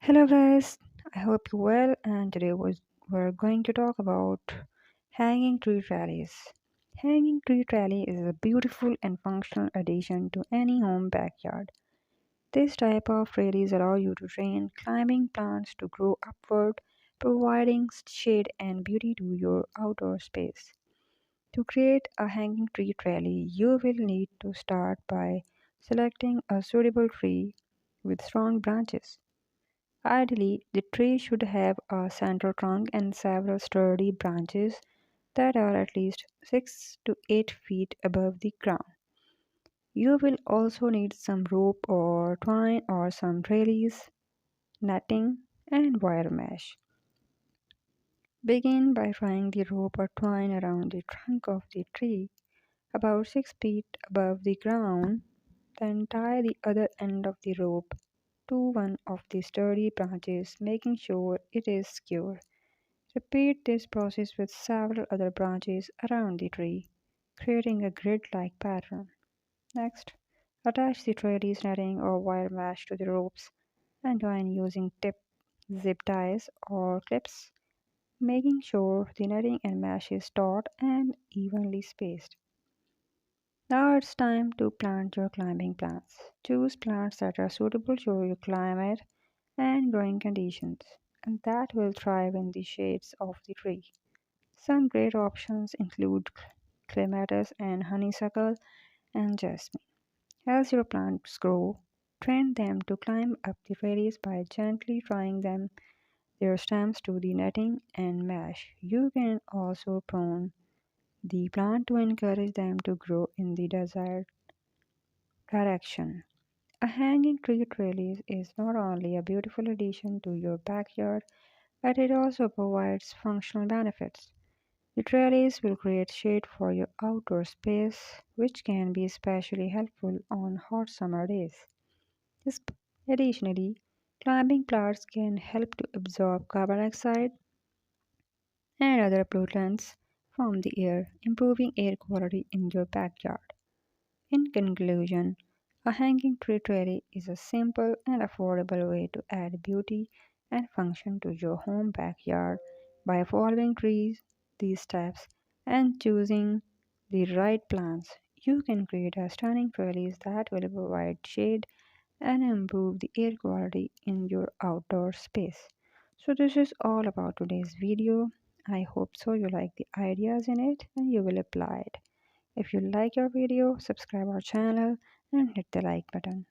Hello guys, I hope you're well and today we're going to talk about hanging tree trellis. Hanging tree trellis is a beautiful and functional addition to any home backyard. This type of trellis allow you to train climbing plants to grow upward, providing shade and beauty to your outdoor space. To create a hanging tree trellis, you will need to start by selecting a suitable tree with strong branches. Ideally, the tree should have a central trunk and several sturdy branches that are at least 6 to 8 feet above the ground. You will also need some rope or twine or some trellis, netting, and wire mesh. Begin by tying the rope or twine around the trunk of the tree about 6 feet above the ground. Then tie the other end of the rope to one of the sturdy branches, making sure it is secure. Repeat this process with several other branches around the tree, creating a grid-like pattern. Next, attach the trellis netting or wire mesh to the ropes and join using tip zip ties or clips, making sure the netting and mesh is taut and evenly spaced. Now it's time to plant your climbing plants. Choose plants that are suitable to your climate and growing conditions, and that will thrive in the shades of the tree. Some great options include clematis and honeysuckle and jasmine. As your plants grow, train them to climb up the trellis by gently drawing their stems to the netting and mesh. You can also prune the plant to encourage them to grow in the desired direction. A hanging tree trellis is not only a beautiful addition to your backyard, but it also provides functional benefits. The trellis will create shade for your outdoor space, which can be especially helpful on hot summer days. This- Additionally, climbing plants can help to absorb carbon dioxide and other pollutants from the air, improving air quality in your backyard. In conclusion, a hanging tree trellis is a simple and affordable way to add beauty and function to your home backyard by following these steps and choosing the right plants. You can create a stunning trellis that will provide shade and improve the air quality in your outdoor space. So this is all about today's video. I hope so you like the ideas in it and you will apply it. If you like our video, subscribe our channel and hit the like button.